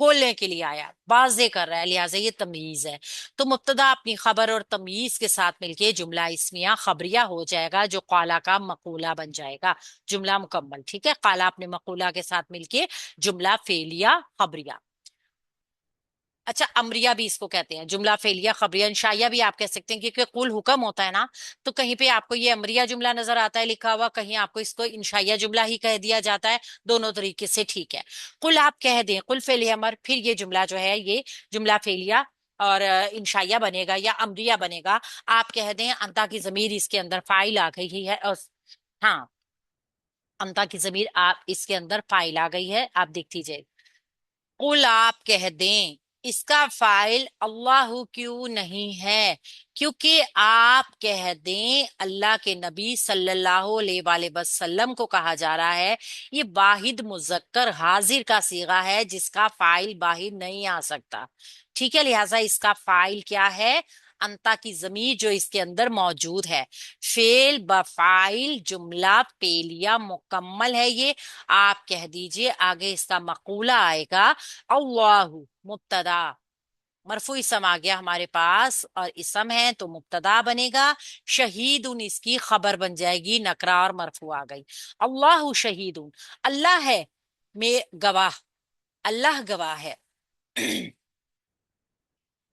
کھولنے کے لیے آیا، واضح کر رہا ہے، لہٰذا یہ تمیز ہے۔ تو مبتدا اپنی خبر اور تمیز کے ساتھ مل کے جملہ اسمیہ خبریہ ہو جائے گا، جو قالا کا مقولہ بن جائے گا، جملہ مکمل، ٹھیک ہے، قالا اپنے مقولہ کے ساتھ مل کے جملہ فعلیہ خبریہ۔ اچھا، امریہ بھی اس کو کہتے ہیں، جملہ فعلیہ خبریہ، انشائیہ بھی آپ کہہ سکتے ہیں، کیونکہ قل حکم ہوتا ہے نا، تو کہیں پہ آپ کو یہ امریہ جملہ نظر آتا ہے لکھا ہوا، کہیں آپ کو اس کو انشائیہ جملہ ہی کہہ دیا جاتا ہے، دونوں طریقے سے ٹھیک ہے۔ قل آپ کہہ دیں، قل فعل امر، پھر یہ جملہ جو ہے یہ جملہ فعلیہ اور انشائیہ بنے گا یا امریہ بنے گا۔ آپ کہہ دیں انتا کی ضمیر اس کے اندر فاعل آ گئی ہے، اور ہاں، انتا کی ضمیر آپ اس کے اندر فاعل آ گئی ہے، آپ دیکھ لیجیے۔ قل آپ کہہ دیں، اس کا فاعل اللہ کیوں نہیں ہے؟ کیونکہ آپ کہہ دیں اللہ کے نبی صلی اللہ علیہ وآلہ وسلم کو کہا جا رہا ہے، یہ واحد مذکر حاضر کا صیغہ ہے جس کا فاعل باہر نہیں آ سکتا، ٹھیک ہے، لہٰذا اس کا فاعل کیا ہے؟ انتا کی ضمیر جو اس کے اندر موجود ہے، فعل بفاعل جملہ فعلیہ مکمل ہے یہ۔ آپ کہہ دیجئے آگے اس کا مقولہ آئے گا، اللہ مبتدا، مرفوع اسم آ گیا ہمارے پاس اور اسم ہے تو مبتدا بنے گا، شہید اس کی خبر بن جائے گی، نکرہ اور مرفوع آ گئی، اللہ شہید، اللہ ہے میں گواہ، اللہ گواہ ہے،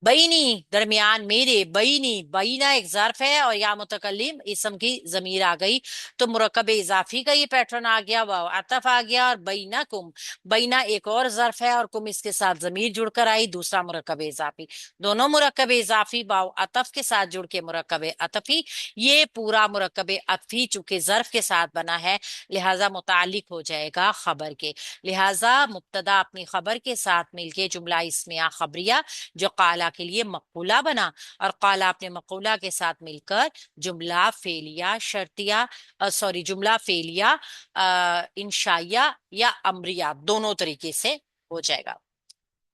بینی درمیان میرے، بینی بینا ایک ظرف ہے اور یا متکلم اسم کی ضمیر آ گئی، تو مرکب اضافی کا یہ پیٹرن آ گیا، واو عطف آ گیا، اور بینکم، بینا ایک اور ظرف ہے اور کم اس کے ساتھ ضمیر جڑ کر آئی، دوسرا مرکب اضافی، دونوں مرکب اضافی واو عطف کے ساتھ جڑ کے مرکب عطفی، یہ پورا مرکب عطفی چونکہ ظرف کے ساتھ بنا ہے لہذا متعلق ہو جائے گا خبر کے، لہذا مبتدا اپنی خبر کے ساتھ مل کے جملہ اسمیہ خبریہ جو قالا کے لیے مقولہ بنا، اور قالا اپنے مقولہ کے ساتھ مل کر جملہ فعلیہ شرطیہ جملہ فعلیہ انشائیہ یا امریہ دونوں طریقے سے ہو جائے گا۔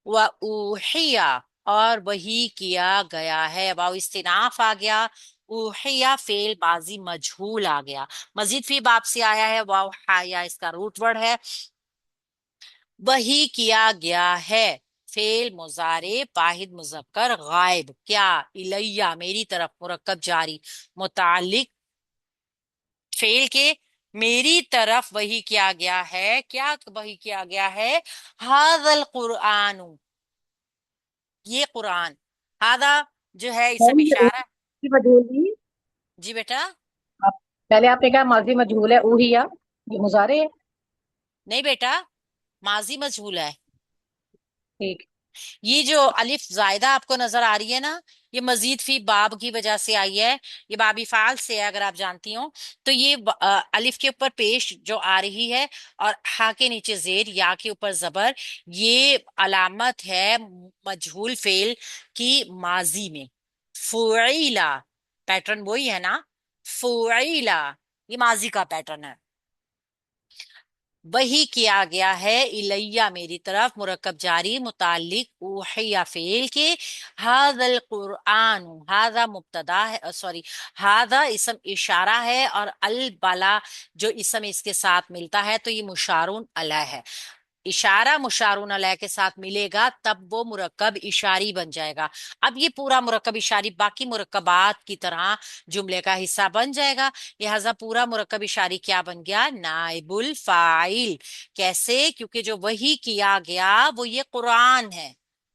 وَأُوحِيَ اور وہی کیا گیا ہے، واو استناف آ گیا، اوحیہ فعل ماضی مجہول آ گیا، مزید فی باب سے آیا ہے، واو حایا اس کا روٹ ورڈ ہے، وہی کیا گیا ہے فعل مضارع واحد مذکر غائب، کیا الیہ میری طرف، مرکب جاری متعلق فعل کے میری طرف وہی کیا گیا ہے، کیا وہی کیا گیا ہے؟ ھذا القرآن، یہ قرآن، ھذا جو ہے اسم اشارہ، مجہول بھی جی بیٹا، آپ پہلے آپ نے کہا ماضی مجہول ہے اوہیا، یہ مضارع ہے؟ نہیں بیٹا، ماضی مجہول ہے، ٹھیک، یہ جو الف زائدہ آپ کو نظر آ رہی ہے نا، یہ مزید فی باب کی وجہ سے آئی ہے، یہ بابی فعال سے ہے اگر آپ جانتی ہوں، تو یہ الف کے اوپر پیش جو آ رہی ہے اور ہا کے نیچے زیر، یا کے اوپر زبر، یہ علامت ہے مجہول فعل کی ماضی میں، فعیلا، پیٹرن وہی ہے نا، فعیلا، یہ ماضی کا پیٹرن ہے، وہی کیا گیا ہے الیہ میری طرف، مرکب جاری متعلق اوحیہ فعل کے، ھذا القرآن، ھذا مبتدا ہے، ھذا اسم اشارہ ہے، اور البلا جو اسم اس کے ساتھ ملتا ہے تو یہ مشارون علیہ ہے، اشارہ مشارون علیہ کے ساتھ ملے گا تب وہ مرکب اشاری بن جائے گا، اب یہ پورا مرکب اشاری باقی مرکبات کی طرح جملے کا حصہ بن جائے گا، لہذا پورا مرکب اشاری کیا بن گیا؟ نائب الفاعل، کیسے؟ کیونکہ جو وہی کیا گیا وہ یہ قرآن ہے،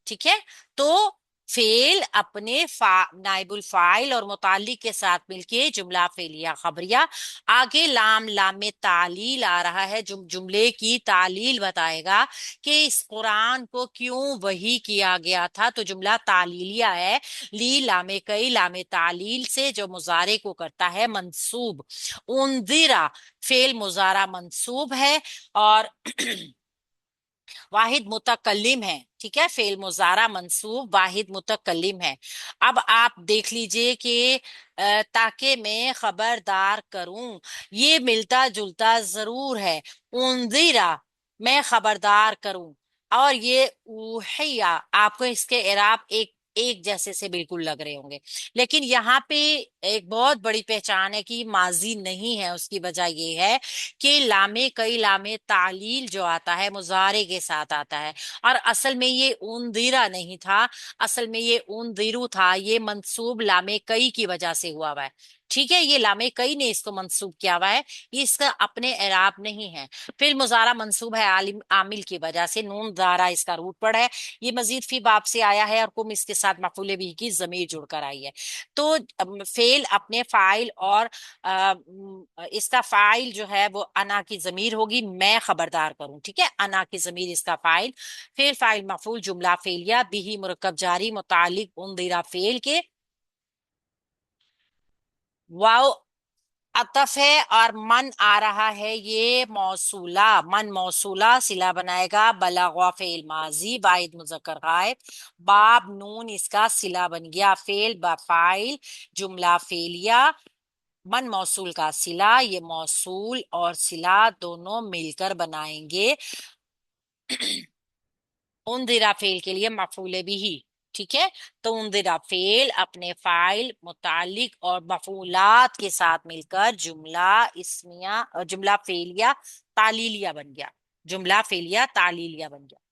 ٹھیک ہے، تو فعل اپنے نائب الفاعل اور متعلق کے ساتھ مل کے جملہ فعلیہ خبریہ، آگے لام لام میں تعلیل آ رہا ہے، جملے کی تعلیل بتائے گا کہ اس قرآن کو کیوں وحی کیا گیا تھا، تو جملہ تعلیلیہ ہے، لی لام کئی لام تعلیل سے جو مضارع کو کرتا ہے منصوب، انذرا فعل مضارع منصوب ہے اور واحد متکلم ہے، ٹھیک ہے، فعل مضارع منصوب واحد متکلم ہے، اب آپ دیکھ لیجئے کہ تاکہ میں خبردار کروں، یہ ملتا جلتا ضرور ہے، انذرا میں خبردار کروں، اور یہ اوحیہ آپ کو اس کے اعراب ایک ایک جیسے سے بالکل لگ رہے ہوں گے. لیکن یہاں پہ ایک بہت بڑی پہچان ہے کہ ماضی نہیں ہے. اس کی وجہ یہ ہے کہ لام کئی لام تعلیل جو آتا ہے مضارع کے ساتھ آتا ہے، اور اصل میں یہ اندیرا نہیں تھا، اصل میں یہ اندیرو تھا. یہ منصوب لام کئی کی وجہ سے ہوا ہوا ہے. ٹھیک ہے، یہ لام کئی نے اس کو منصوب کیا ہوا ہے، یہ اس کا اپنے اعراب نہیں ہے. پھر مضارع منصوب ہے عامل کی وجہ سے، نون دارا اس کا روٹ پڑ ہے. یہ مزید فی باب سے آیا ہے، اور کم اس کے ساتھ مفعول بھی کی ضمیر جڑ کر آئی ہے. تو فعل اپنے فاعل اور اس کا فاعل جو ہے وہ انا کی ضمیر ہوگی، میں خبردار کروں. ٹھیک ہے، انا کی ضمیر اس کا فاعل. پھر فاعل مفعول جملہ فعلیہ بھی مرکب جاری متعلق انذرا فعل کے. واو عطف ہے، اور من آ رہا ہے یہ موصولہ، من موصولہ صلہ بنائے گا. بلغ فعل ماضی واحد مذکر غائب. باب نون اس کا صلہ بن گیا. فعل بفاعل جملہ فعلیہ. من موصول کا صلہ، یہ موصول اور صلہ دونوں مل کر بنائیں گے انذرا فعل کے لیے مفعول بھی. ٹھیک ہے، تو انذرا فعل اپنے فاعل متعلق اور مفعولات کے ساتھ مل کر جملہ اسمیہ، جملہ فعلیہ تعلیلیہ بن گیا. جملہ فعلیہ تعلیلیہ بن گیا.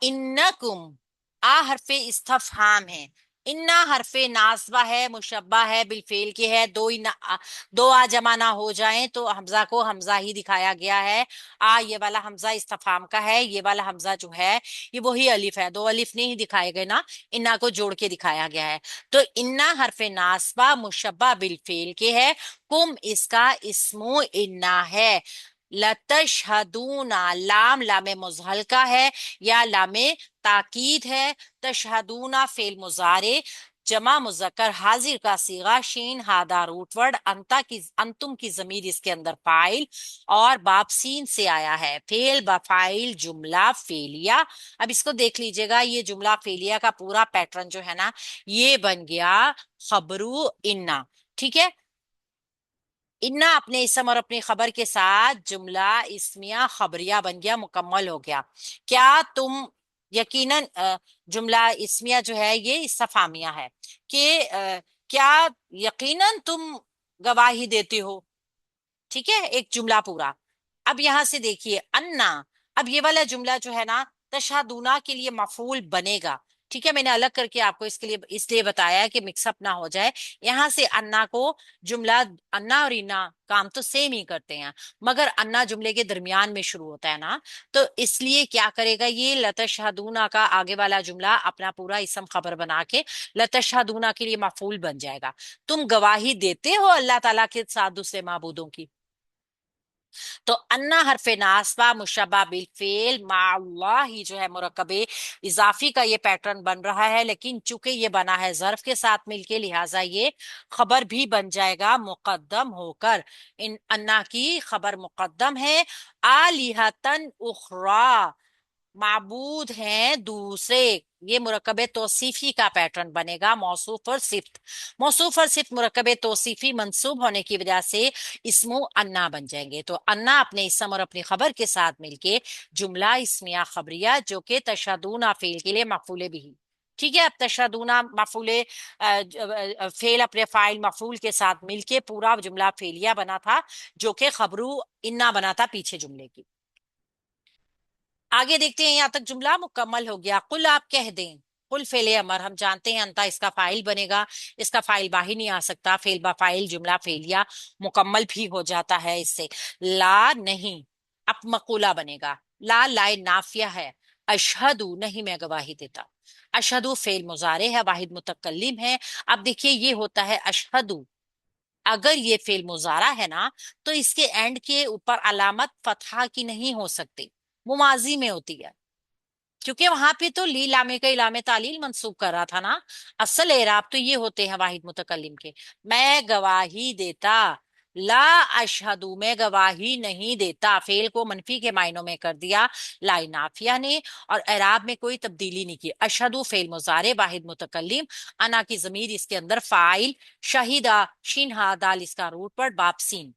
انکم، حرف استفہام ہے. انا حرف ناصبہ ہے، مشبہ ہے بالفعل کے ہے. دو جمع نہ ہو جائیں تو حمزہ کو حمزہ ہی دکھایا گیا ہے. یہ والا حمزہ استفہام کا ہے، یہ والا حمزہ جو ہے یہ وہی الف ہے. دو الف نہیں دکھائے گئے نا، انا کو جوڑ کے دکھایا گیا ہے. تو انا حرف ناصبہ مشبہ بالفعل کے ہے. کم اس کا اسمو انا ہے. لتشہدون، لام لام مزحلقہ ہے یا لام تاکید ہے. تشہدون فعل مضارع جمع مذکر حاضر کا صیغہ، شین ہادہ روٹ ورڈ، انتم کی ضمیر اس کے اندر فاعل، اور باب سین سے آیا ہے. فعل بفاعل جملہ فعلیہ. اب اس کو دیکھ لیجئے گا، یہ جملہ فعلیہ کا پورا پیٹرن جو ہے نا یہ بن گیا خبرو انا. ٹھیک ہے، انا اپنے اسم اور اپنی خبر کے ساتھ جملہ اسمیہ خبریہ بن گیا، مکمل ہو گیا. کیا تم یقیناً جملہ اسمیہ جو ہے یہ استفہامیہ ہے کہ کیا یقیناً تم گواہی دیتے ہو. ٹھیک ہے، ایک جملہ پورا. اب یہاں سے دیکھیے انا، اب یہ والا جملہ جو ہے نا تشہدونا کے لیے مفعول بنے گا. ٹھیک ہے، میں نے الگ کر کے آپ کو اس لیے بتایا کہ مکس اپ نہ ہو جائے. یہاں سے انا کو جملہ، انا اور انا کام تو سیم ہی کرتے ہیں، مگر انا جملے کے درمیان میں شروع ہوتا ہے نا، تو اس لیے کیا کرے گا یہ لتشہدونا کا آگے والا جملہ اپنا پورا اسم خبر بنا کے لتشہدونا کے لیے مفعول بن جائے گا. تم گواہی دیتے ہو اللہ تعالیٰ کے ساتھ دوسرے معبودوں کی. تو انا حرف ناصبہ مشبہ بالفعل مع اللہ ہی جو ہے مرکب اضافی کا یہ پیٹرن بن رہا ہے، لیکن چونکہ یہ بنا ہے ظرف کے ساتھ مل کے لہٰذا یہ خبر بھی بن جائے گا مقدم ہو کر. ان انا کی خبر مقدم ہے. آلہتن اخری، معبود ہیں دوسرے. یہ مرکب توصیفی کا پیٹرن بنے گا. موصوف اور صفت، موصوف اور صفت مرکب توصیفی منصوب ہونے کی وجہ سے اسمو انا بن جائیں گے. تو انا اپنے اسم اور اپنی خبر کے ساتھ مل کے جملہ اسمیہ خبریہ جو کہ تشہدون فعل کے لیے مفعول بھی. ٹھیک ہے، اب تشہدون مفعول فعل اپنے فاعل مفعول کے ساتھ مل کے پورا جملہ فعلیہ بنا تھا جو کہ خبرو انا بنا تھا پیچھے جملے کی. آگے دیکھتے ہیں، یہاں تک جملہ مکمل ہو گیا. قل آپ کہہ دیں، قل فعل امر ہم جانتے ہیں انتا اس کا فاعل بنے گا، اس کا فاعل باہر نہیں آ سکتا. فعل با فاعل جملہ فعلیہ مکمل بھی ہو جاتا ہے اس سے. لا نہیں اب مقولہ بنے گا. لا لائے نافیہ ہے. اشہدو نہیں میں گواہی دیتا. اشہدو فعل مضارع ہے، واحد متکلم ہے. اب دیکھیے یہ ہوتا ہے اشہدو، اگر یہ فعل مضارع ہے نا تو اس کے اینڈ کے اوپر علامت فتحہ کی نہیں ہو سکتی، وہ ماضی میں ہوتی ہے، کیونکہ وہاں پہ تو لی لامے کا لام تعلیل منصوب کر رہا تھا نا. اصل اعراب تو یہ ہوتے ہیں واحد متکلم کے. میں گواہی دیتا، لا اشہدو میں گواہی نہیں دیتا. فعل کو منفی کے معنوں میں کر دیا لا نافیہ نے، اور اعراب میں کوئی تبدیلی نہیں کی. اشہدو فعل مضارع واحد متکلم، انا کی ضمیر اس کے اندر فاعل، شہیدہ شین ہا دال اس کا روٹ پر باب سین.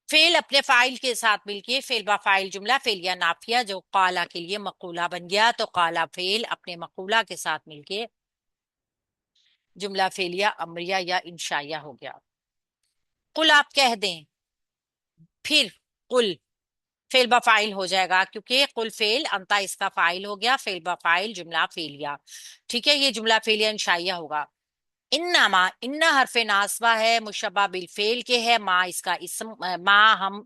فعل اپنے فاعل کے ساتھ مل کے فعل با فاعل جملہ فعلیہ نافیہ جو قالا کے لیے مقولہ بن گیا، تو قالا فعل اپنے مقولہ کے ساتھ مل کے جملہ فعلیہ امریہ یا انشائیہ ہو گیا۔ قل آپ کہہ دیں، پھر قل فعل با فاعل ہو جائے گا، کیونکہ قل فعل انتا اس کا فاعل ہو گیا، فعل با فاعل جملہ فعلیہ، ٹھیک ہے، یہ جملہ فعلیہ انشائیہ ہوگا۔ انما ان حرف ناصبہ ہے، مشبہ بالفعل کے ہے، ما اس کا اسم، ما ہم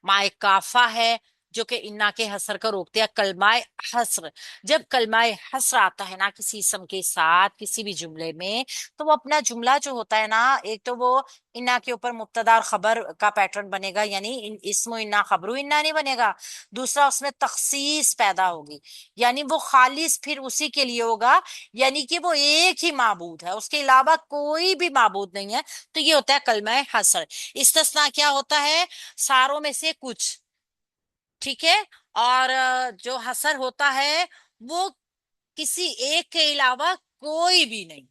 ما ایک کافہ ہے جو کہ انا کے حسر کا روکتے ہیں۔ کلمہ حسر، جب کلمہ حسر آتا ہے نا کسی اسم کے ساتھ کسی بھی جملے میں، تو وہ اپنا جملہ جو ہوتا ہے نا، ایک تو وہ انا کے اوپر مبتدا اور خبر کا پیٹرن بنے گا، یعنی اسم و انا خبر و انا نہیں بنے گا۔ دوسرا اس میں تخصیص پیدا ہوگی، یعنی وہ خالص پھر اسی کے لیے ہوگا، یعنی کہ وہ ایک ہی معبود ہے، اس کے علاوہ کوئی بھی معبود نہیں ہے، تو یہ ہوتا ہے کلمہ حسر۔ استثناء کیا ہوتا ہے؟ ساروں میں سے کچھ، ٹھیک ہے، اور جو حسر ہوتا ہے وہ کسی ایک کے علاوہ کوئی بھی نہیں۔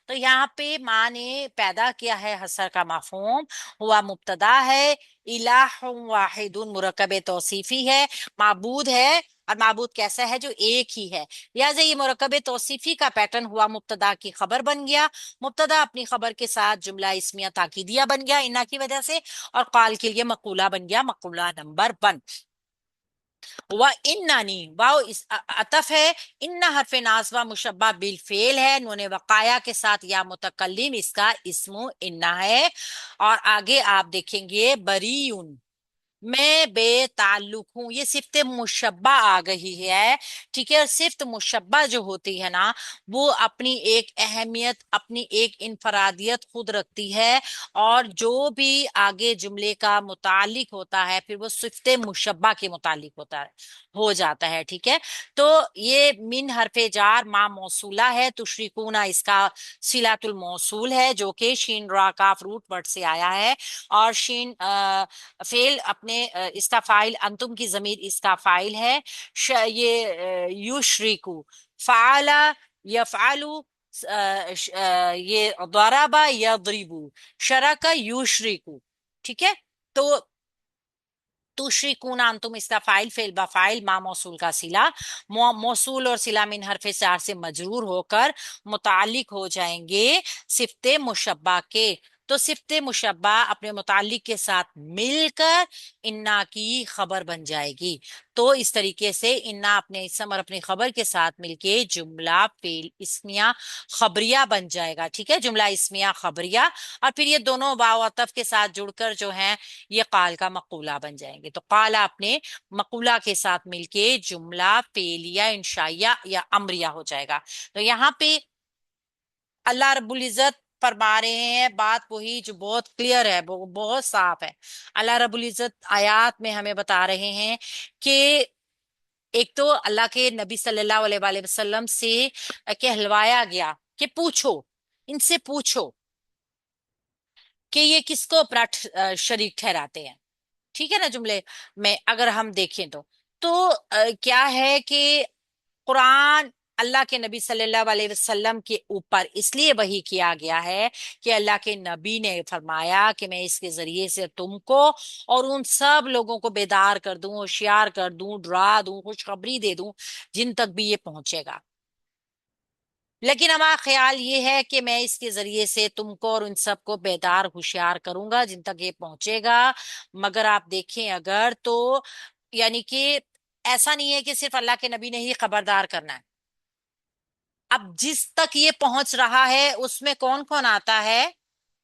تو یہاں پہ ماں نے پیدا کیا ہے حسر کا مفہوم، ہوا مبتدا ہے، الہ واحد مرکب توصیفی ہے، معبود ہے، اور معبود کیسا ہے؟ جو ایک ہی ہے، لہٰذا یہ مرکب توصیفی کا پیٹرن ہوا مبتدا کی خبر بن گیا، مبتدا اپنی خبر کے ساتھ جملہ اسمیہ تاکیدیہ بن گیا انا کی وجہ سے، اور قال کے لیے مقولہ بن گیا، مقولہ نمبر 1۔ وَإِنَّنِي واو عطف ہے، ان حرف ناصبہ مشبہ بالفعل ہے، نون وقایا کے ساتھ یا متکلم اس کا اسم انا ہے، اور آگے آپ دیکھیں گے بریون، میں بے تعلق ہوں، یہ صفت مشبہ آ گئی ہے، ٹھیک ہے، اور صفت مشبہ جو ہوتی ہے نا وہ اپنی ایک اہمیت، اپنی ایک انفرادیت خود رکھتی ہے، اور جو بھی آگے جملے کا متعلق ہوتا ہے پھر وہ صفت مشبہ کے متعلق ہوتا ہے، ہو جاتا ہے، ٹھیک ہے۔ تو یہ من حرف جار ما موصولہ ہے، تشرکون اس کا صلۃ الموصول ہے جو کہ شین را کاف روٹ ورڈ سے آیا ہے، اور شین فعل اپنے اس کا فاعل، انتم کی ضمیر اس کا فاعل ہے، یہ یشرکو فعل یفعلو، یہ ضرب یضربو، شرک یشرکو، ٹھیک ہے۔ تو تشرکون انتم اس کا فاعل، فعل با فاعل، ما موصول کا صلہ، موصول اور صلہ من حرف جار سے مجرور ہو کر متعلق ہو جائیں گے صفت مشبہ کے، تو صفت مشبہ اپنے متعلق کے ساتھ مل کر انا کی خبر بن جائے گی، تو اس طریقے سے انا اپنے اسم اور اپنی خبر کے ساتھ مل کے جملہ فعل اسمیہ خبریہ بن جائے گا، ٹھیک ہے، جملہ اسمیہ خبریہ، اور پھر یہ دونوں واو عطف کے ساتھ جڑ کر جو ہیں یہ قال کا مقولہ بن جائیں گے، تو قال اپنے مقولہ کے ساتھ مل کے جملہ فعلیہ انشائیہ یا امریہ ہو جائے گا۔ تو یہاں پہ اللہ رب العزت فرما رہے ہیں بات وہی جو بہت کلیئر ہے، بہت صاف ہے۔ اللہ رب العزت آیات میں ہمیں بتا رہے ہیں کہ ایک تو اللہ کے نبی صلی اللہ علیہ وآلہ وسلم سے کہلوایا گیا کہ پوچھو، ان سے پوچھو کہ یہ کس کو اپنا شریک ٹھہراتے ہیں، ٹھیک ہے نا، جملے میں اگر ہم دیکھیں تو کیا ہے کہ قرآن اللہ کے نبی صلی اللہ علیہ وسلم کے اوپر اس لیے وحی کیا گیا ہے کہ اللہ کے نبی نے فرمایا کہ میں اس کے ذریعے سے تم کو اور ان سب لوگوں کو بیدار کر دوں، ہوشیار کر دوں، ڈرا دوں، خوشخبری دے دوں جن تک بھی یہ پہنچے گا، لیکن ہمارا خیال یہ ہے کہ میں اس کے ذریعے سے تم کو اور ان سب کو بیدار ہوشیار کروں گا جن تک یہ پہنچے گا، مگر آپ دیکھیں اگر تو یعنی کہ ایسا نہیں ہے کہ صرف اللہ کے نبی نے ہی خبردار کرنا ہے، اب جس تک یہ پہنچ رہا ہے اس میں کون کون آتا ہے؟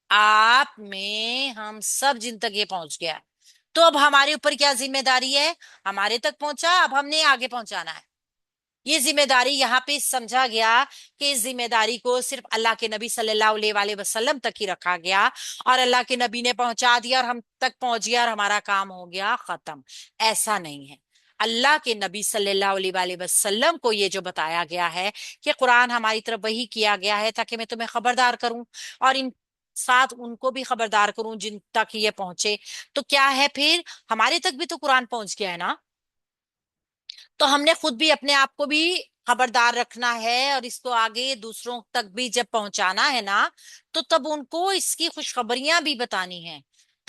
آپ میں ہم سب جن تک یہ پہنچ گیا، تو اب ہمارے اوپر کیا ذمہ داری ہے؟ ہمارے تک پہنچا، اب ہم نے آگے پہنچانا ہے، یہ ذمہ داری یہاں پہ سمجھا گیا کہ اس ذمہ داری کو صرف اللہ کے نبی صلی اللہ علیہ وآلہ وسلم تک ہی رکھا گیا، اور اللہ کے نبی نے پہنچا دیا اور ہم تک پہنچ گیا اور ہمارا کام ہو گیا ختم، ایسا نہیں ہے۔ اللہ کے نبی صلی اللہ علیہ وآلہ وسلم کو یہ جو بتایا گیا ہے کہ قرآن ہماری طرف وحی کیا گیا ہے تاکہ میں تمہیں خبردار کروں اور ان ساتھ ان کو بھی خبردار کروں جن تک یہ پہنچے، تو کیا ہے پھر ہمارے تک بھی تو قرآن پہنچ گیا ہے نا، تو ہم نے خود بھی اپنے آپ کو بھی خبردار رکھنا ہے، اور اس کو آگے دوسروں تک بھی جب پہنچانا ہے نا تو تب ان کو اس کی خوشخبریاں بھی بتانی ہیں،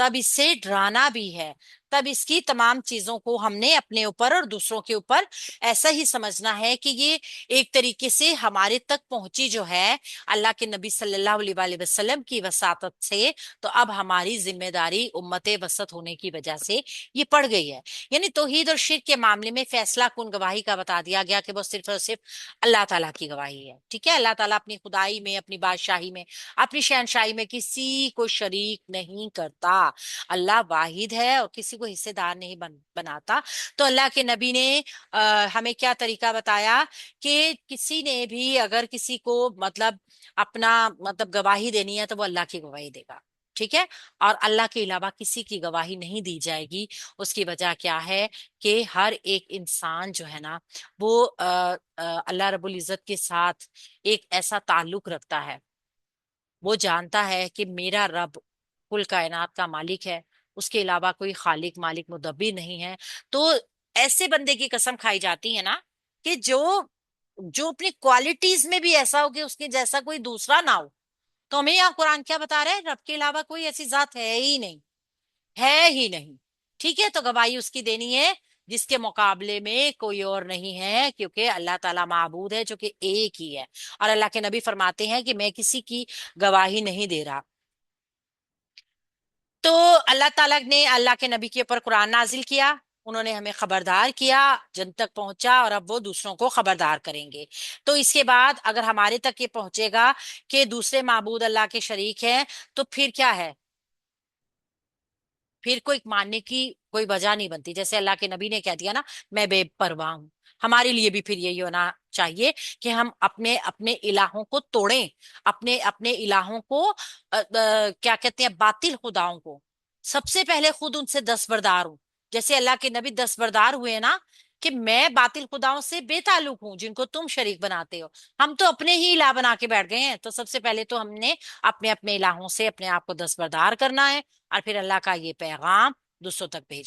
تب اس سے ڈرانا بھی ہے، تب اس کی تمام چیزوں کو ہم نے اپنے اوپر اور دوسروں کے اوپر ایسا ہی سمجھنا ہے کہ یہ ایک طریقے سے ہمارے تک پہنچی جو ہے اللہ کے نبی صلی اللہ علیہ وآلہ وسلم کی وساطت سے، تو اب ہماری ذمہ داری امت وسط ہونے کی وجہ سے یہ پڑ گئی ہے۔ یعنی توحید اور شرک کے معاملے میں فیصلہ کن گواہی کا بتا دیا گیا کہ وہ صرف اور صرف اللہ تعالیٰ کی گواہی ہے، ٹھیک ہے؟ اللہ تعالیٰ اپنی خدائی میں، اپنی بادشاہی میں، اپنی شہنشاہی میں کسی کو شریک نہیں کرتا، اللہ واحد ہے اور کسی کو حصے دار نہیں بناتا۔ تو اللہ کے نبی نے ہمیں کیا طریقہ بتایا کہ کسی نے بھی اگر کسی کو مطلب اپنا مطلب گواہی دینی ہے تو وہ اللہ کی گواہی دے گا، ٹھیک ہے؟ اور اللہ کے علاوہ کسی کی گواہی نہیں دی جائے گی۔ اس کی وجہ کیا ہے کہ ہر ایک انسان جو ہے نا وہ اللہ رب العزت کے ساتھ ایک ایسا تعلق رکھتا ہے، وہ جانتا ہے کہ میرا رب کل کائنات کا مالک ہے، اس کے علاوہ کوئی خالق مالک مدبر نہیں ہے۔ تو ایسے بندے کی قسم کھائی جاتی ہے نا کہ جو اپنی کوالٹیز میں بھی ایسا ہو کہ اس کے جیسا کوئی دوسرا نہ ہو۔ تو ہمیں یہاں قرآن کیا بتا رہا ہے؟ رب کے علاوہ کوئی ایسی ذات ہے ہی نہیں، ہے ہی نہیں، ٹھیک ہے؟ تو گواہی اس کی دینی ہے جس کے مقابلے میں کوئی اور نہیں ہے، کیونکہ اللہ تعالیٰ معبود ہے جو کہ ایک ہی ہے، اور اللہ کے نبی فرماتے ہیں کہ میں کسی کی گواہی نہیں دے رہا۔ تو اللہ تعالیٰ نے اللہ کے نبی کے اوپر قرآن نازل کیا، انہوں نے ہمیں خبردار کیا، جن تک پہنچا، اور اب وہ دوسروں کو خبردار کریں گے۔ تو اس کے بعد اگر ہمارے تک یہ پہنچے گا کہ دوسرے معبود اللہ کے شریک ہیں، تو پھر کیا ہے؟ پھر کوئی ماننے کی کوئی وجہ نہیں بنتی۔ جیسے اللہ کے نبی نے کہہ دیا نا میں بے پرواہ ہوں، ہمارے لیے بھی پھر یہی ہونا چاہیے کہ ہم اپنے اپنے الہوں کو توڑیں، اپنے اپنے الہوں کو کیا کہتے ہیں باطل خداؤں کو سب سے پہلے خود ان سے دستبردار ہوں، جیسے اللہ کے نبی دستبردار ہوئے نا کہ میں باطل خداؤں سے بے تعلق ہوں جن کو تم شریک بناتے ہو۔ ہم تو اپنے ہی الہ بنا کے بیٹھ گئے ہیں، تو سب سے پہلے تو ہم نے اپنے اپنے الہوں سے اپنے آپ کو دستبردار کرنا ہے، اور پھر اللہ کا یہ پیغام دوسروں تک بھیجنا۔